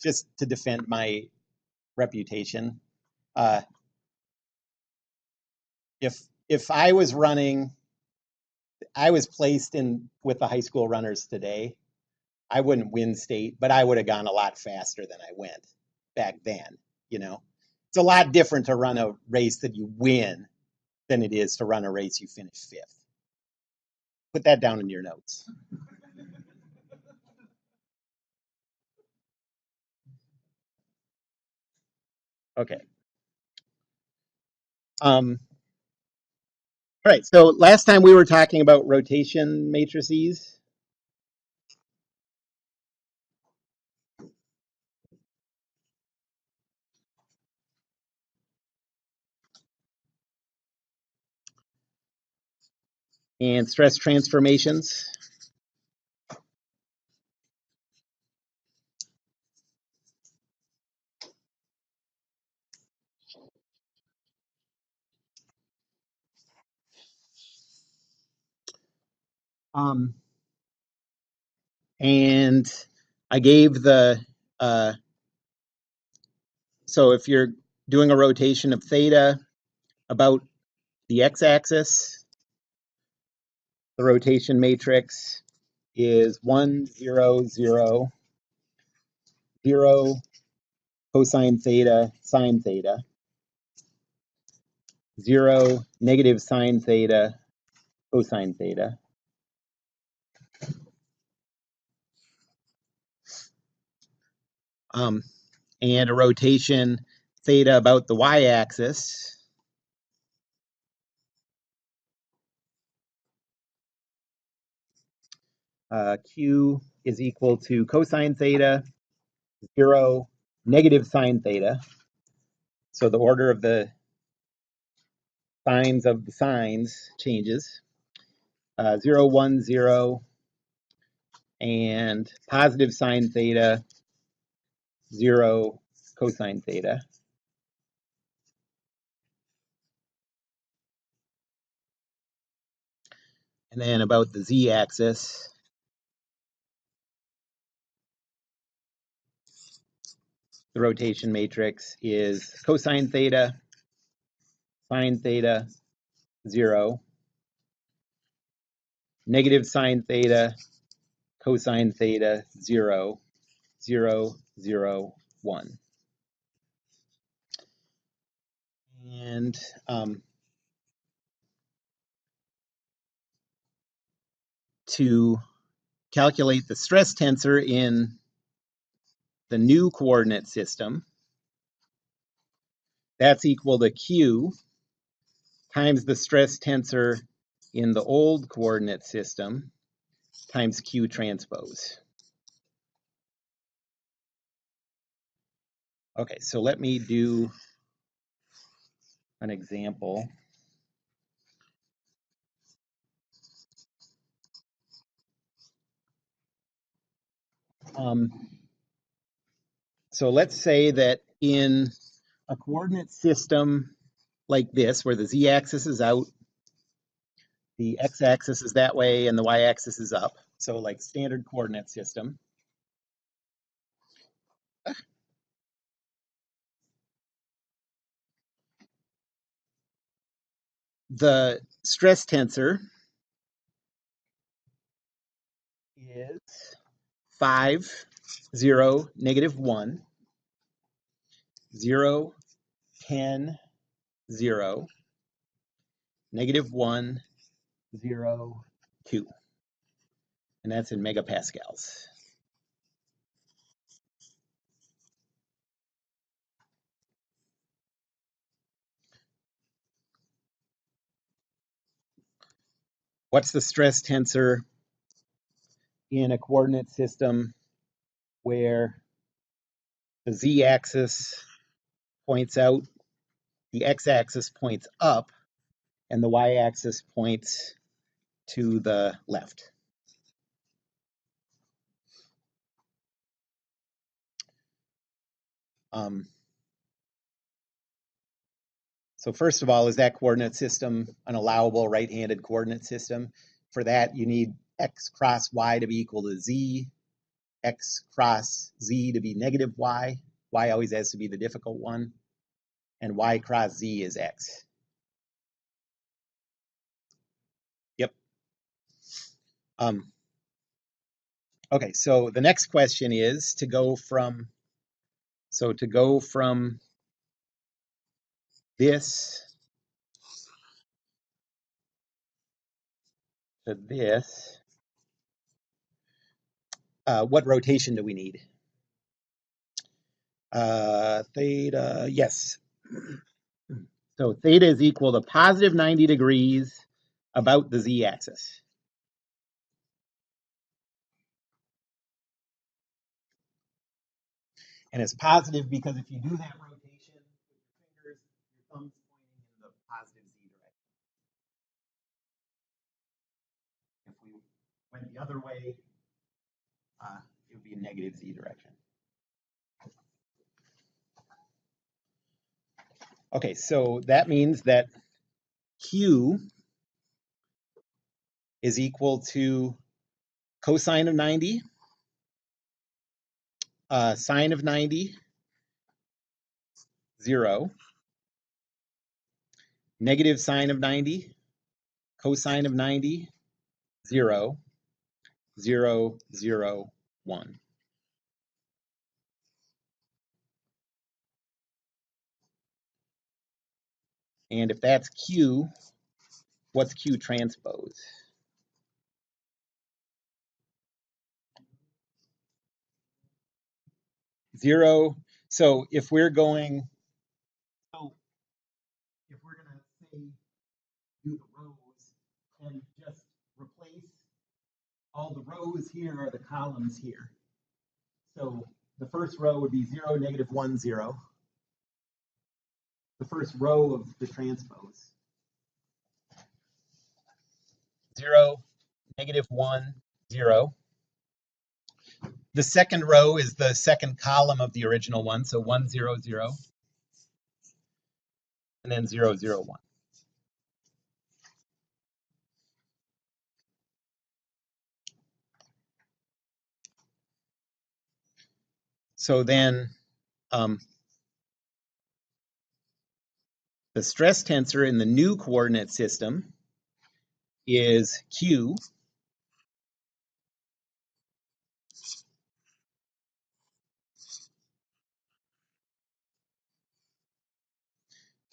just to defend my reputation, if I was running, I was placed in with the high school runners today, I wouldn't win state, but I would have gone a lot faster than I went back then. You know, it's a lot different to run a race that you win than it is to run a race you finish fifth. Put that down in your notes. Okay. All right. So last time we were talking about rotation matrices. And stress transformations. And I gave the, so if you're doing a rotation of theta about the x-axis, the rotation matrix is 1, 0, 0, 0, cosine theta, sine theta, 0, negative sine theta, cosine theta. And a rotation theta about the y-axis. Q is equal to cosine theta, 0, negative sine theta. So the order of the signs of the sines changes. 0, 1, 0, and positive sine theta, 0, cosine theta. And then about the z-axis, the rotation matrix is cosine theta, sine theta, 0, negative sine theta, cosine theta, 0, 0, 0, 1. And to calculate the stress tensor in the new coordinate system, that's equal to Q times the stress tensor in the old coordinate system times Q transpose. Okay, so let me do an example. So let's say that in a coordinate system like this, where the z-axis is out, the x-axis is that way, and the y-axis is up. So like standard coordinate system. The stress tensor is 5, 0, negative 1, 0, 10, 0, negative 1, 0, 2. And that's in megapascals. What's the stress tensor in a coordinate system where the z-axis points out, the x-axis points up, and the y-axis points to the left? So first of all, is that coordinate system an allowable right-handed coordinate system? For that, you need x cross y to be equal to z. x cross z to be negative y. Y always has to be the difficult one. And y cross z is x. Yep. Okay, so the next question is to go from this to this, what rotation do we need? Theta, yes. So theta is equal to positive 90 degrees about the z-axis. And it's positive because if you do that rotation with your fingers, your thumb's pointing in the positive z direction. If we went the other way, it would be a negative z direction. Okay, so that means that Q is equal to cosine of 90, sine of 90, 0, negative sine of 90, cosine of 90, 0, 0, 0, 1. And if that's Q, what's Q transpose? 0. So if we're going, if we're going to say do the rows and just replace all the rows here are the columns here. So the first row would be 0, negative 1, 0. The first row of the transpose. 0, negative 1, 0. The second row is the second column of the original one, so 1, 0, 0. And then 0, 0, 1. So then the stress tensor in the new coordinate system is Q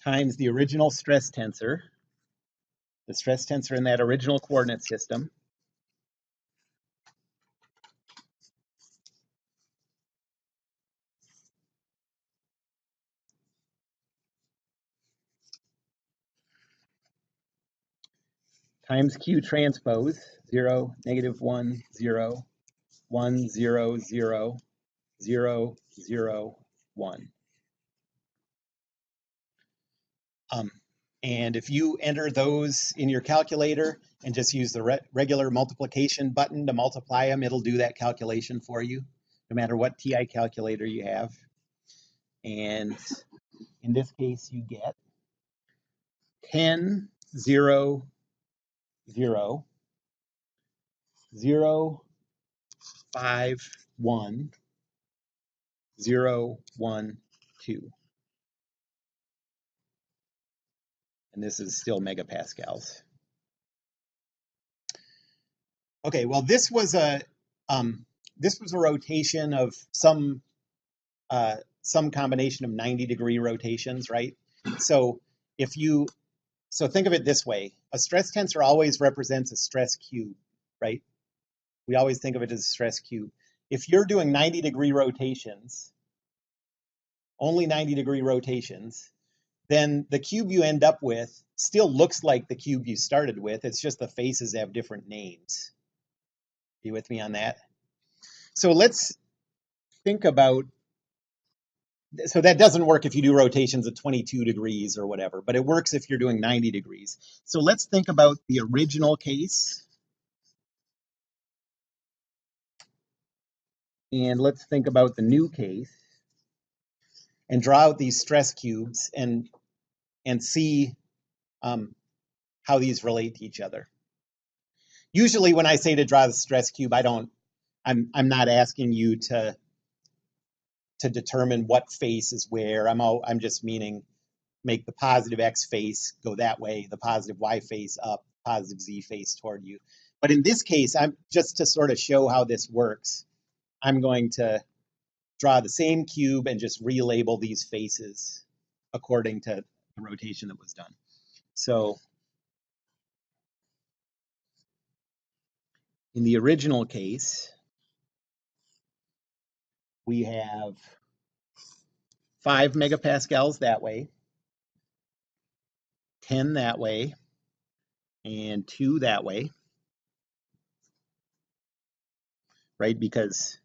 times the original stress tensor, the stress tensor in that original coordinate system, times Q transpose, 0, negative 1, 0, 1, 0, 0, 0, 0, 1. And if you enter those in your calculator and just use the regular multiplication button to multiply them, it'll do that calculation for you, no matter what TI calculator you have. And in this case, you get 10, 0, 0, 0, 5, 1, 0, 1, 2. And this is still megapascals. Okay, well, this was a rotation of some combination of 90-degree rotations, right? So think of it this way: a stress tensor always represents a stress cube, right? We always think of it as a stress cube. If you're doing 90-degree rotations, only 90-degree rotations, then the cube you end up with still looks like the cube you started with. It's just the faces have different names. You with me on that? So let's think about, so that doesn't work if you do rotations at 22 degrees or whatever, but it works if you're doing 90 degrees. So let's think about the original case. And let's think about the new case and draw out these stress cubes and see how these relate to each other. Usually when I say to draw the stress cube, I don't I'm not asking you to determine what face is where. I'm just meaning make the positive X face go that way, the positive Y face up, positive Z face toward you. But in this case, I'm just to sort of show how this works, I'm going to draw the same cube and just relabel these faces according to the rotation that was done. So in the original case, we have 5 megapascals that way, 10 that way, and 2 that way, right? Because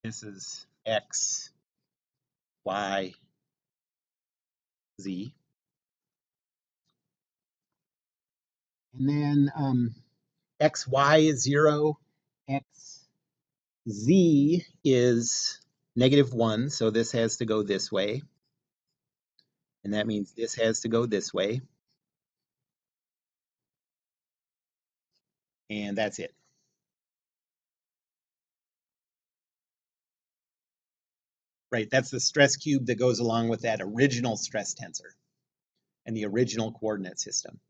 this is X, Y, Z. And then XY is 0, XZ is -1, so this has to go this way. And that means this has to go this way. And that's it. Right, that's the stress cube that goes along with that original stress tensor and the original coordinate system.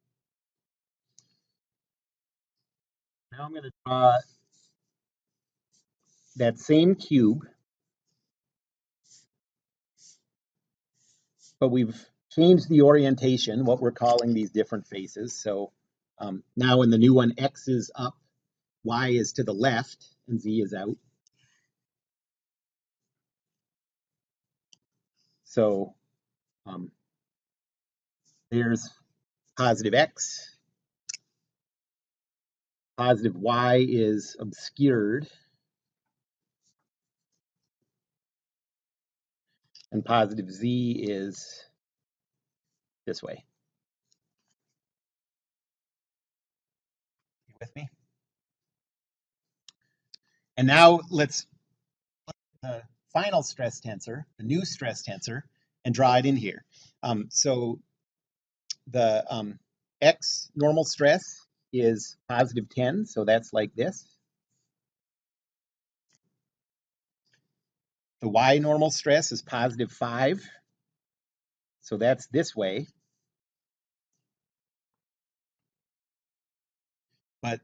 Now I'm going to draw that same cube, but we've changed the orientation, what we're calling these different faces. So now in the new one, X is up, Y is to the left, and Z is out. So there's positive X. Positive Y is obscured. And positive Z is this way. You with me? And now let's look at the final stress tensor, the new stress tensor, and draw it in here. So the X normal stress is positive 10, so that's like this. The Y normal stress is positive 5, so that's this way. But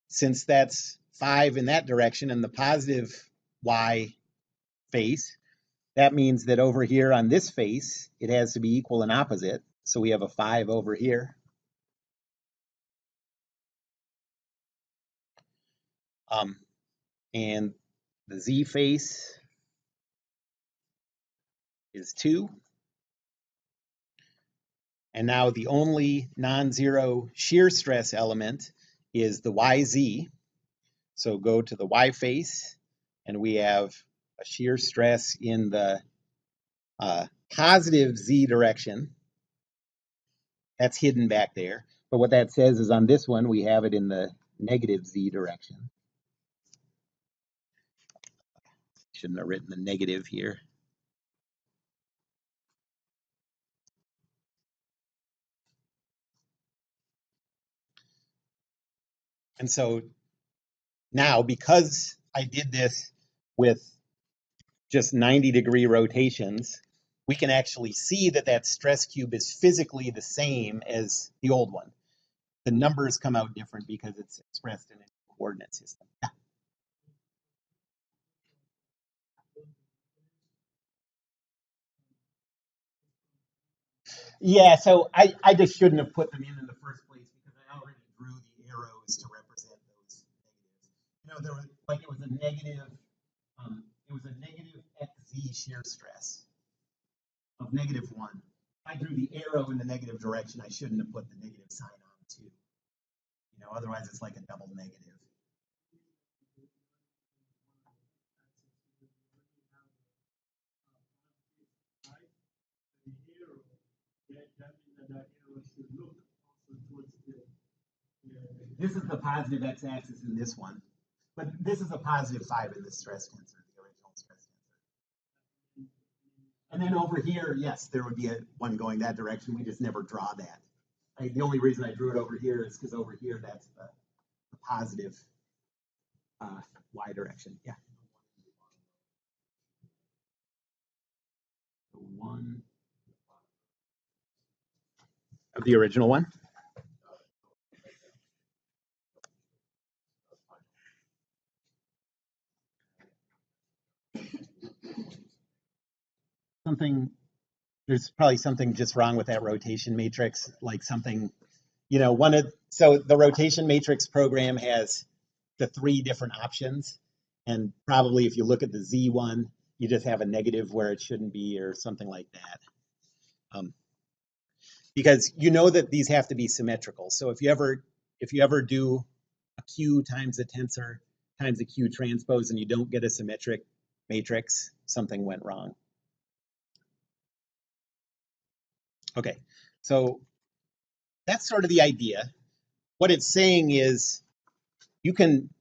since that's 5 in that direction and the positive Y face, that means that over here on this face, it has to be equal and opposite. So we have a 5 over here. And the Z face is 2. And now the only non-zero shear stress element is the YZ. So go to the Y face, and we have a shear stress in the positive Z direction. That's hidden back there. But what that says is on this one, we have it in the negative Z direction. Shouldn't have written the negative here. And so now, because I did this with just 90-degree rotations, we can actually see that that stress cube is physically the same as the old one. The numbers come out different because it's expressed in a coordinate system. Yeah, so I just shouldn't have put them in the first place because I already drew the arrows to represent those negatives. You know, there was like it was a negative XZ shear stress of -1. I drew the arrow in the negative direction. I shouldn't have put the negative sign on too. You know, otherwise it's like a double negative. This is the positive x-axis in this one, but this is a positive 5 in this stress tensor, the original stress tensor. And then over here, yes, there would be one going that direction. We just never draw that. The only reason I drew it over here is because over here that's the positive Y direction. Yeah. The one of the original one. Something, there's probably something just wrong with that rotation matrix, like something, so the rotation matrix program has the three different options. And probably if you look at the Z one, you just have a negative where it shouldn't be or something like that. Because you know that these have to be symmetrical. So if you ever do a Q times a tensor times a Q transpose and you don't get a symmetric matrix, something went wrong. Okay, so that's sort of the idea. What it's saying is you can,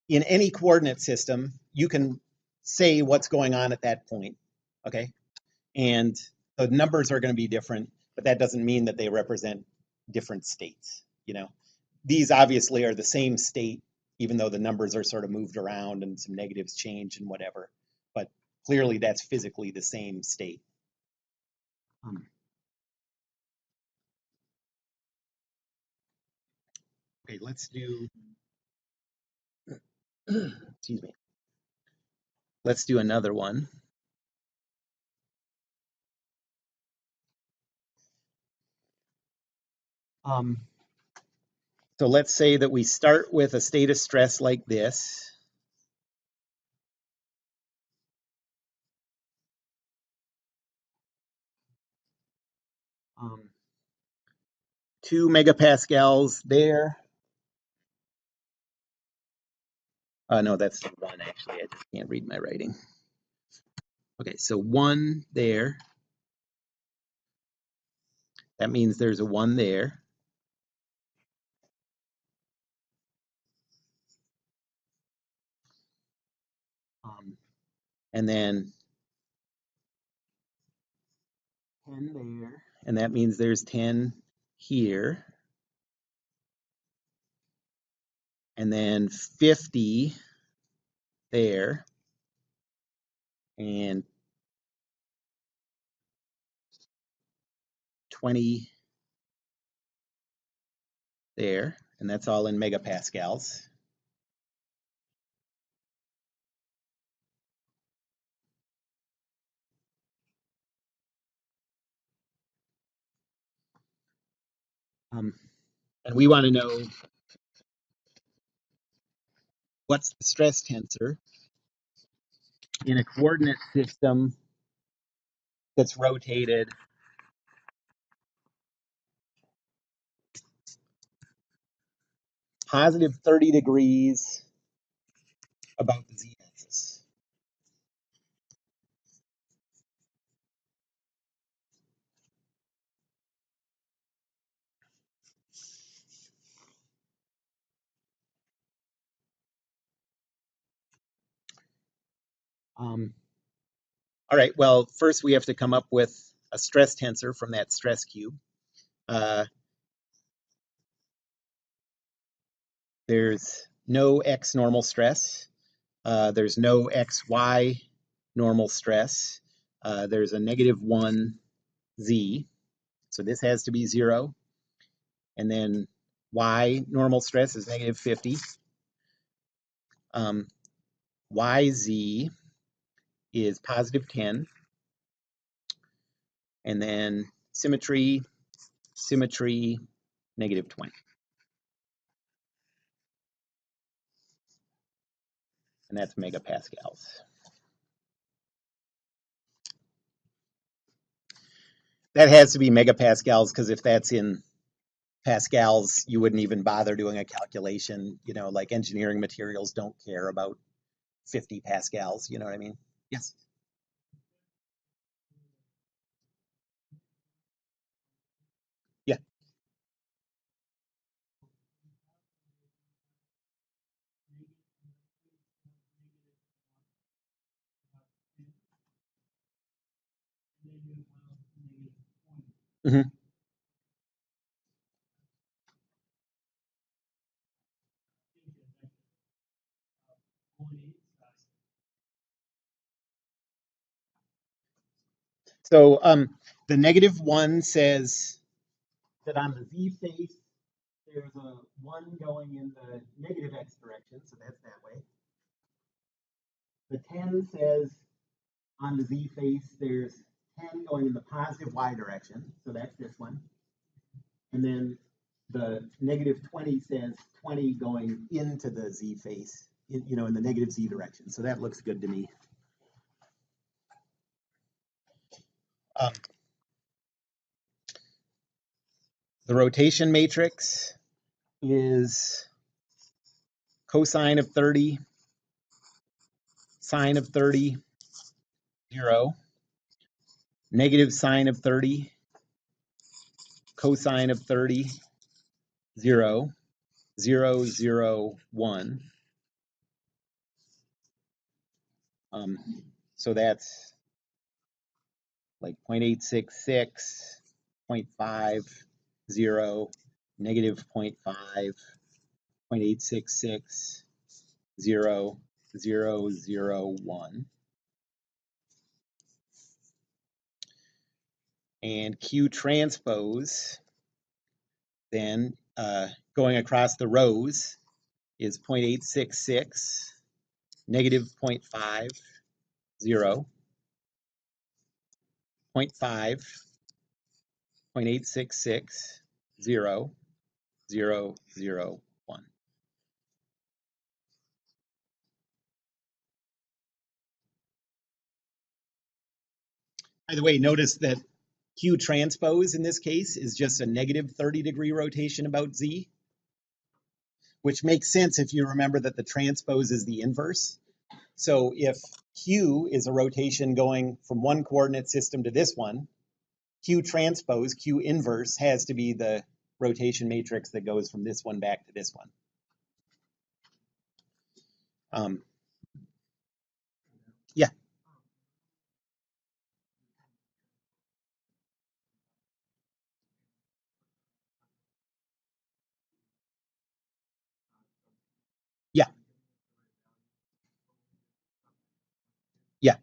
in any coordinate system, you can say what's going on at that point, okay? And the numbers are going to be different, but that doesn't mean that they represent different states, These obviously are the same state, even though the numbers are sort of moved around and some negatives change and whatever. But clearly that's physically the same state. Okay, let's do, excuse me. Let's do another one. So let's say that we start with a state of stress like this. Um, 2 megapascals there. No, that's 1 actually. I just can't read my writing. Okay, so 1 there. That means there's a 1 there. And then 10 there. And that means there's 10 here. And then 50 there. And 20 there. And that's all in megapascals. And we want to know what's the stress tensor in a coordinate system that's rotated positive 30 degrees about the z-axis. All right, well, first we have to come up with a stress tensor from that stress cube. There's no x normal stress. There's no xy normal stress. There's a -1 z. So this has to be 0. And then y normal stress is -50. Yz is +10. And then symmetry, -20. And that's megapascals. That has to be megapascals because if that's in pascals, you wouldn't even bother doing a calculation. Like engineering materials don't care about 50 pascals. You know what I mean? Yes. Yeah. Mm-hmm. So the -1 says that on the z face, there's a 1 going in the negative x direction, so that's that way. The 10 says on the z face, there's 10 going in the positive y direction, so that's this one. And then the -20 says 20 going into the z face, in the negative z direction. So that looks good to me. The rotation matrix is cosine of 30, sine of 30, 0, negative sine of 30, cosine of 30, 0, 0, 0, 1. So that's like 0.866, 0.5, 0, negative 0.5, 0.866, 0, 0, 0, 1. And Q transpose, then going across the rows, is 0.866, negative 0.5, 0, 0.5, 0.866, 0, 0, 0, 1. By the way, notice that Q transpose in this case is just a negative 30-degree rotation about Z, which makes sense if you remember that the transpose is the inverse. So if Q is a rotation going from one coordinate system to this one, Q transpose, Q inverse, has to be the rotation matrix that goes from this one back to this one. Yeah. Yeah. Yeah.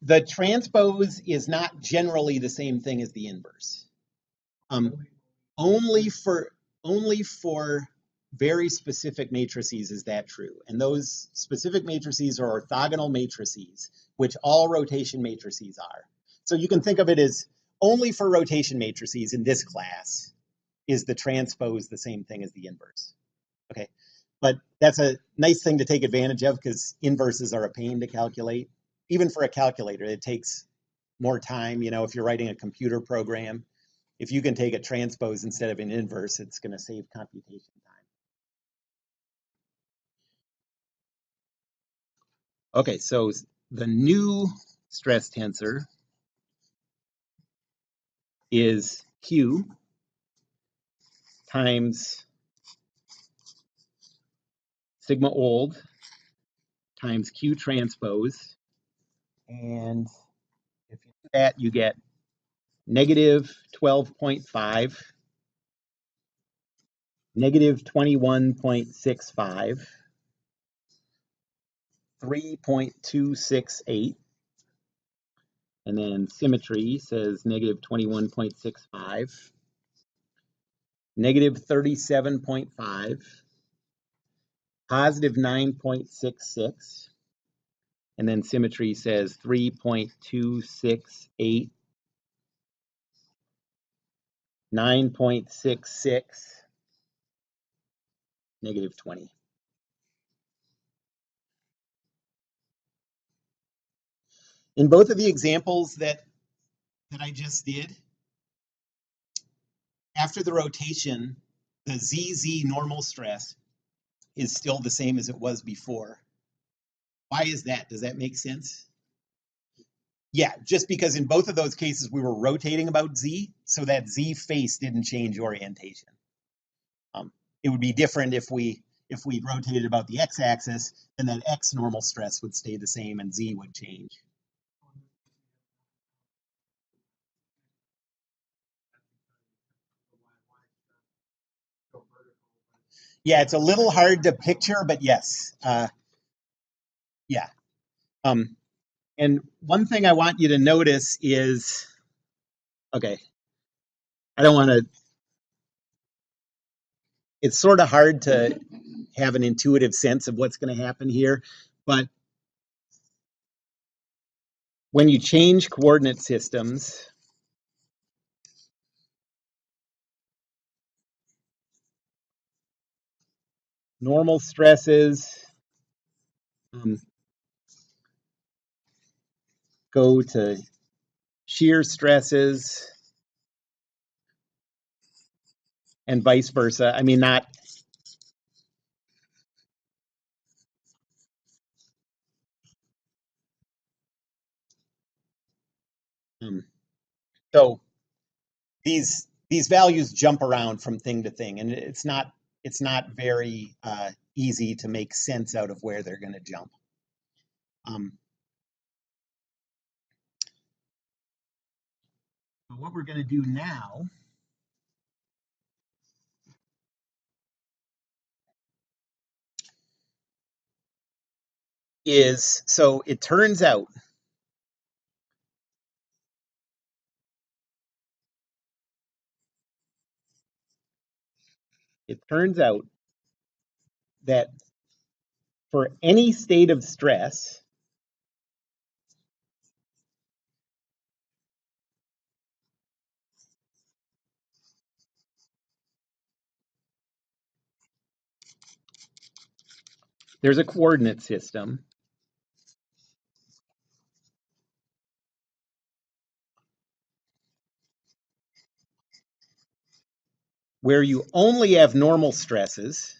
The transpose is not generally the same thing as the inverse. Only for very specific matrices is that true. And those specific matrices are orthogonal matrices, which all rotation matrices are. So you can think of it as only for rotation matrices in this class is the transpose the same thing as the inverse. Okay, but that's a nice thing to take advantage of because inverses are a pain to calculate. Even for a calculator, it takes more time. If you're writing a computer program, if you can take a transpose instead of an inverse, it's going to save computation time. Okay, so the new stress tensor is Q times sigma old times Q transpose. And if you do that, you get negative 12.5, negative 21.65, 3.268, and then symmetry says negative 21.65, negative 37.5, positive 9.66, and then symmetry says 3.268, 9.66, negative 20. In both of the examples that I just did, after the rotation, the ZZ normal stress is still the same as it was before. Why is that? Does that make sense? Yeah, just because in both of those cases we were rotating about Z, so that Z face didn't change orientation. It would be different if we rotated about the x-axis, and that x normal stress would stay the same and Z would change. Yeah, it's a little hard to picture, but yes. Yeah. Um, and one thing I want you to notice is, okay, I don't want to, it's sort of hard to have an intuitive sense of what's going to happen here, but when you change coordinate systems, normal stresses go to shear stresses and vice versa. I mean, not, um, so these values jump around from thing to thing, and it's not very easy to make sense out of where they're going to jump. Um, but what we're going to do now is, so it turns out that for any state of stress, there's a coordinate system where you only have normal stresses.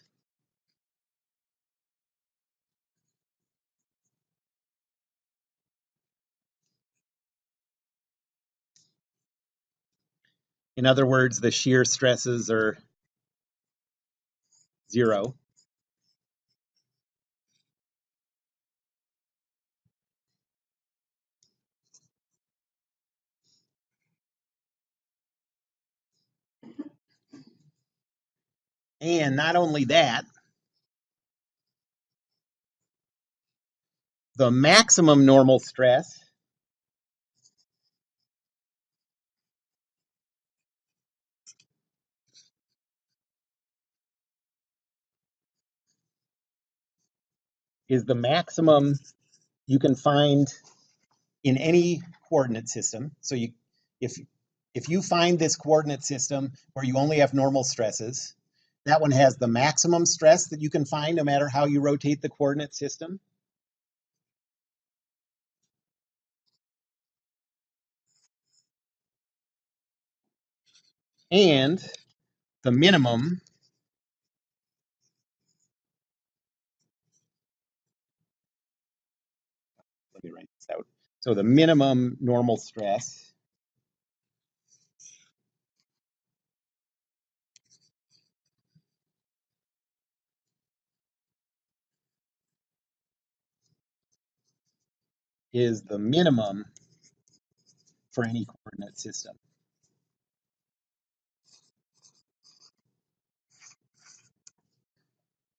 In other words, the shear stresses are 0. And not only that, the maximum normal stress is the maximum you can find in any coordinate system. So if if you find this coordinate system where you only have normal stresses, that one has the maximum stress that you can find no matter how you rotate the coordinate system. And the minimum, let me write this out. So the minimum normal stress is the minimum for any coordinate system.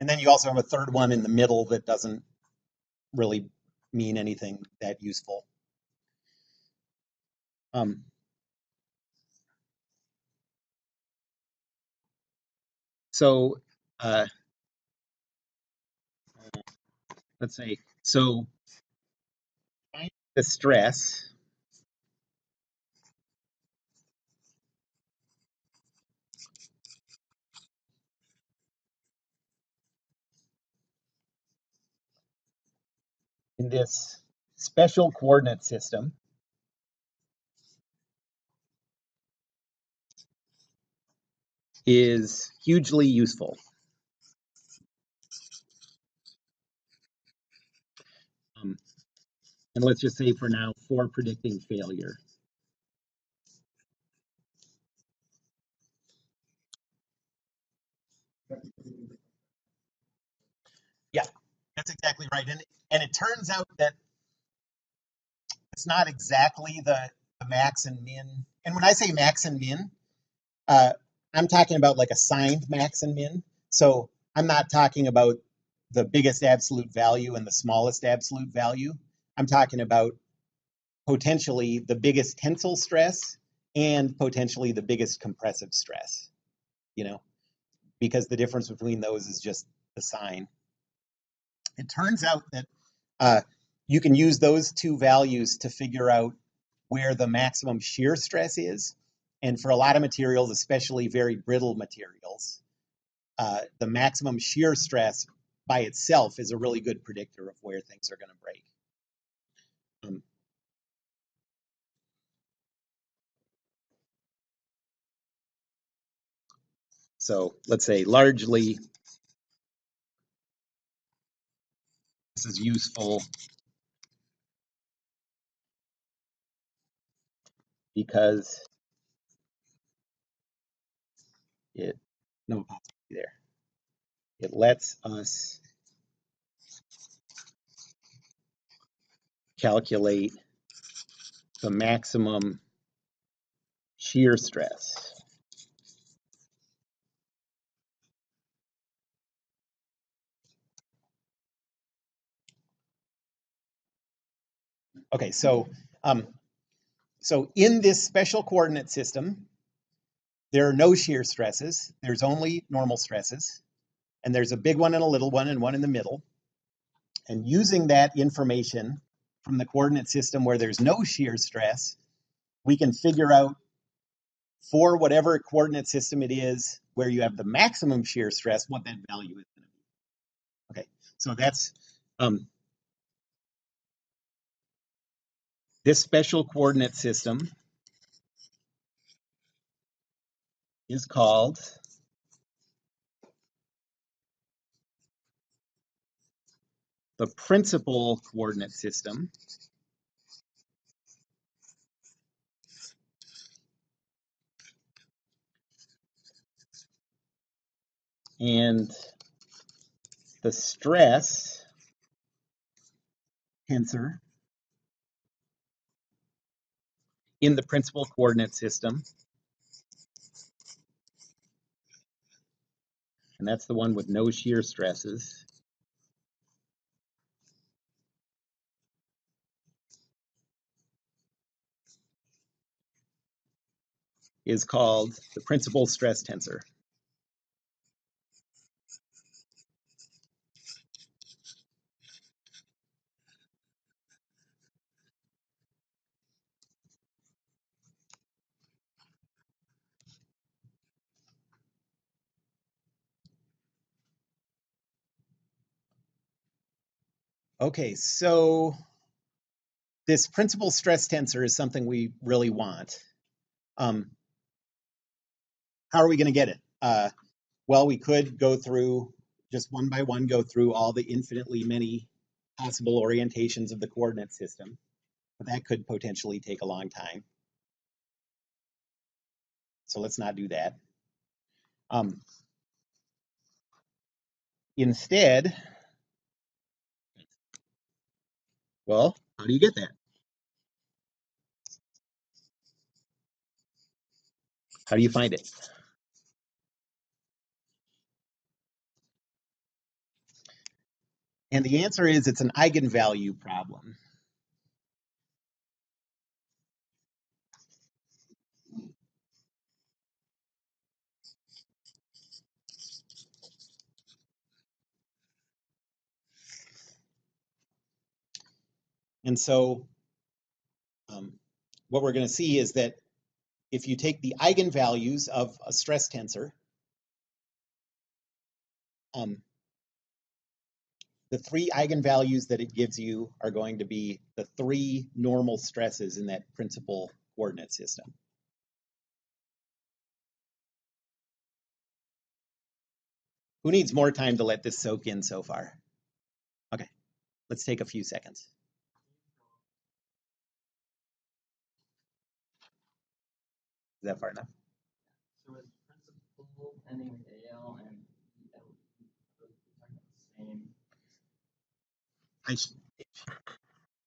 And then you also have a third one in the middle that doesn't really mean anything that useful. Um, so let's say, so the stress in this special coordinate system is hugely useful. Um, and let's just say for now, for predicting failure. Yeah, that's exactly right. And it turns out that it's not exactly the max and min. And when I say max and min, uh, I'm talking about like a signed max and min. So I'm not talking about the biggest absolute value and the smallest absolute value. I'm talking about potentially the biggest tensile stress and potentially the biggest compressive stress, you know, because the difference between those is just the sign. It turns out that you can use those two values to figure out where the maximum shear stress is. And for a lot of materials, especially very brittle materials, the maximum shear stress by itself is a really good predictor of where things are going to break. So let's say largely this is useful because it, no apostrophe there, it lets us calculate the maximum shear stress. Okay, so in this special coordinate system, there are no shear stresses. There's only normal stresses. And there's a big one and a little one and one in the middle. And using that information from the coordinate system where there's no shear stress, we can figure out for whatever coordinate system it is where you have the maximum shear stress, what that value is going to be. Okay, so that's this special coordinate system is called the principal coordinate system. And the stress tensor in the principal coordinate system, and that's the one with no shear stresses, is called the principal stress tensor. Okay, so this principal stress tensor is something we really want. How are we going to get it? Well, we could go through, just one by one, go through all the infinitely many possible orientations of the coordinate system, but that could potentially take a long time. So let's not do that. Instead, well, how do you get that? How do you find it? And the answer is it's an eigenvalue problem. And so what we're going to see is that if you take the eigenvalues of a stress tensor, the three eigenvalues that it gives you are going to be the three normal stresses in that principal coordinate system. Who needs more time to let this soak in so far? Okay, let's take a few seconds. Is that far enough? So is principal ending with AL and EL the same?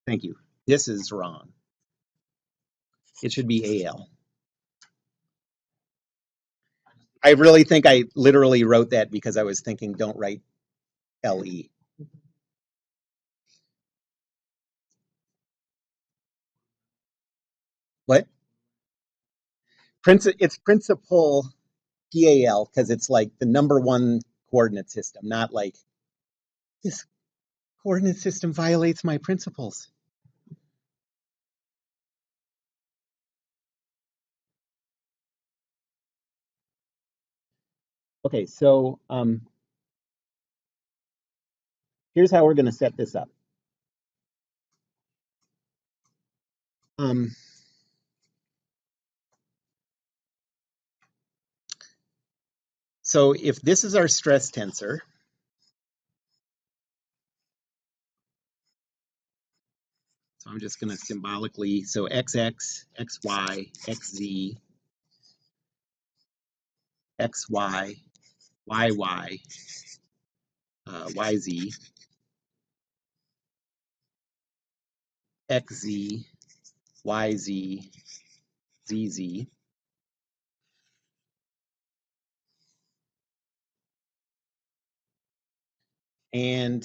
Thank you. This is wrong. It should be AL. I really think I literally wrote that because I was thinking don't write LE. it's principal PAL because it's like the number one coordinate system, not like this coordinate system violates my principles. Okay, so here's how we're going to set this up. Um, so if this is our stress tensor, so I'm just going to symbolically, so XX, XY, XZ, XY, YY, YZ, XZ, YZ, ZZ. And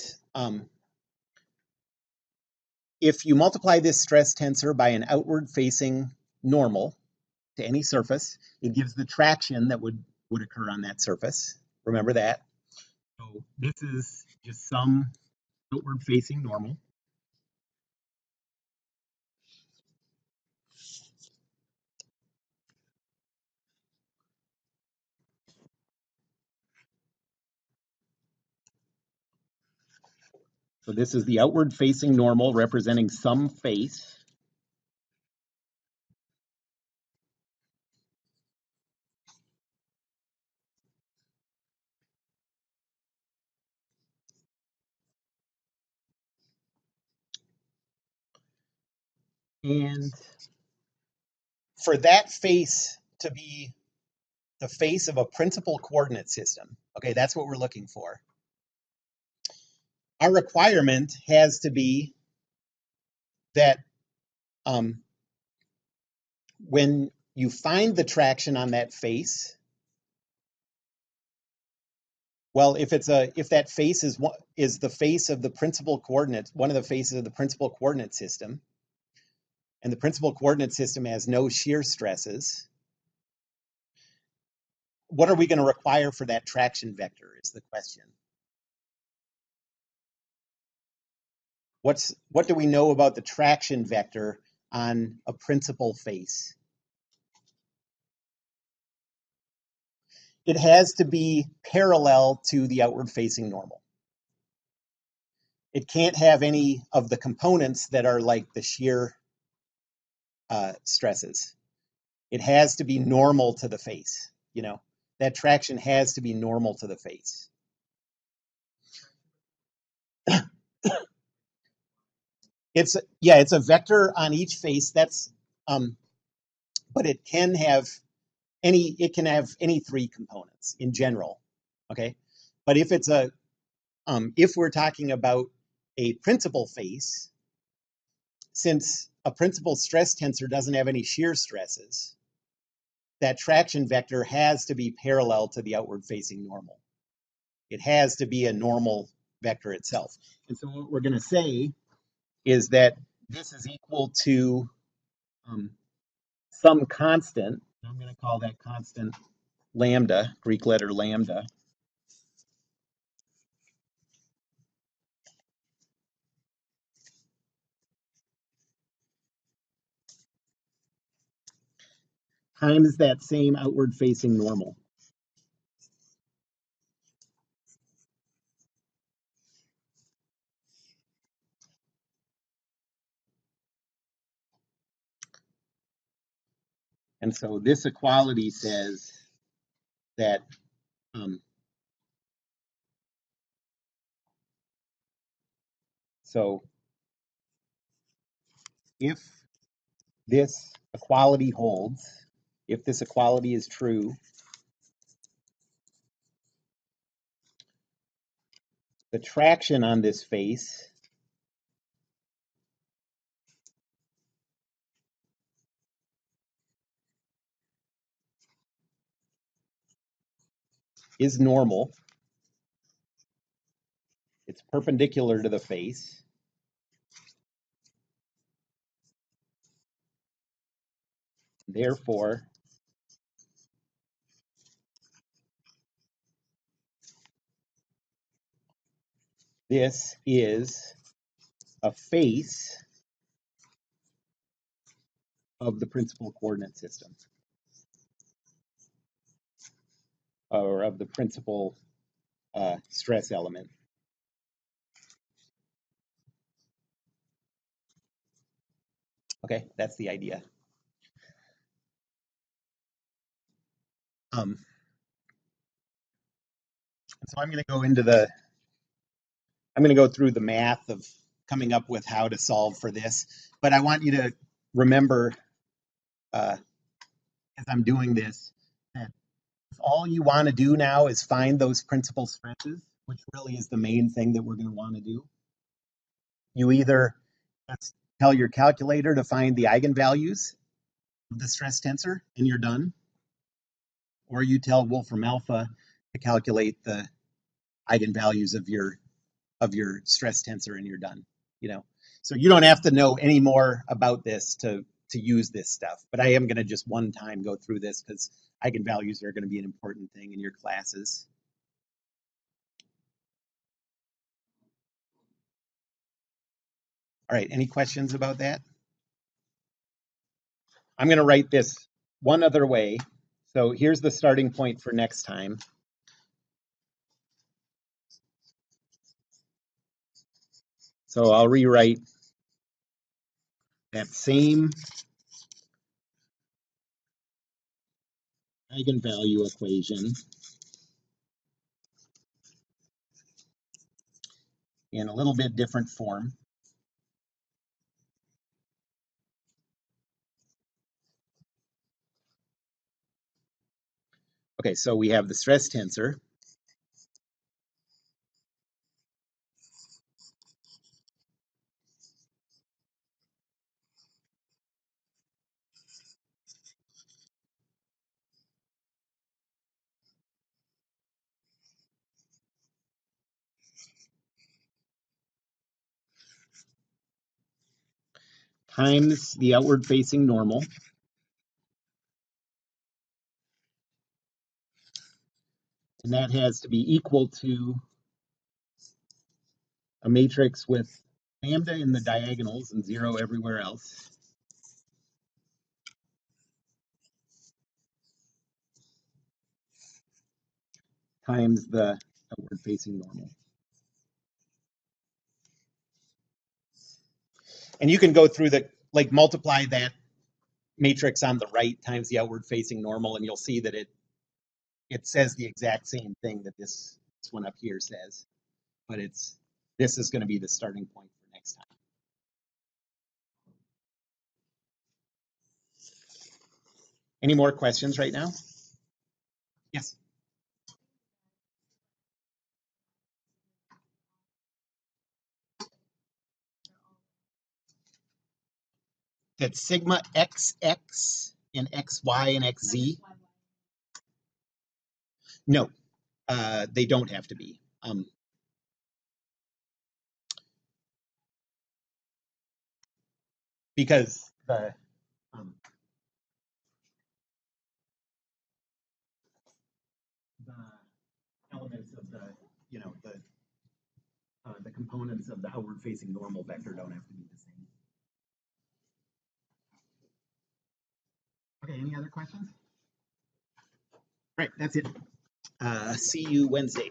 if you multiply this stress tensor by an outward facing normal to any surface, it gives the traction that would occur on that surface. Remember that. So this is just some outward facing normal. So this is the outward facing normal representing some face. And for that face to be the face of a principal coordinate system, okay, that's what we're looking for. Our requirement has to be that when you find the traction on that face, well, if that face is the face of the principal coordinate, one of the faces of the principal coordinate system, and the principal coordinate system has no shear stresses, what are we going to require for that traction vector is the question. What do we know about the traction vector on a principal face? It has to be parallel to the outward facing normal. It can't have any of the components that are like the shear stresses. It has to be normal to the face, you know. That traction has to be normal to the face. It's a vector on each face. That's but it can have any three components in general. Okay. But if we're talking about a principal face, since a principal stress tensor doesn't have any shear stresses, that traction vector has to be parallel to the outward facing normal. It has to be a normal vector itself. And so what we're going to say is that this is equal to some constant. I'm going to call that constant lambda, Greek letter lambda. Times that same outward facing normal. And so this equality says that so if this equality holds, if this equality is true, the traction on this face is normal. It's perpendicular to the face. Therefore, this is a face of the principal coordinate system, or of the principal stress element. Okay, that's the idea. So I'm going to go into I'm going to go through the math of coming up with how to solve for this, but I want you to remember as I'm doing this that if all you want to do now is find those principal stresses, which really is the main thing that we're going to want to do, you either just tell your calculator to find the eigenvalues of the stress tensor and you're done, or you tell Wolfram Alpha to calculate the eigenvalues of your stress tensor and you're done. So you don't have to know any more about this to use this stuff, but I am going to just one time go through this because eigenvalues are going to be an important thing in your classes. All right, any questions about that? I'm going to write this one other way. So here's the starting point for next time. So I'll rewrite that same eigenvalue equation in a little bit different form. Okay, so we have the stress tensor. Times the outward facing normal. And that has to be equal to a matrix with lambda in the diagonals and 0 everywhere else. Times the outward facing normal. And you can go through multiply that matrix on the right times the outward facing normal, and you'll see that it says the exact same thing that this one up here says, but this is going to be the starting point for next time. Any more questions right now? Yes. That sigma xx and xy and xz? No, they don't have to be. Because the elements of the components of the outward facing normal vector don't have to be the same. Okay, any other questions? Right, that's it. See you Wednesday.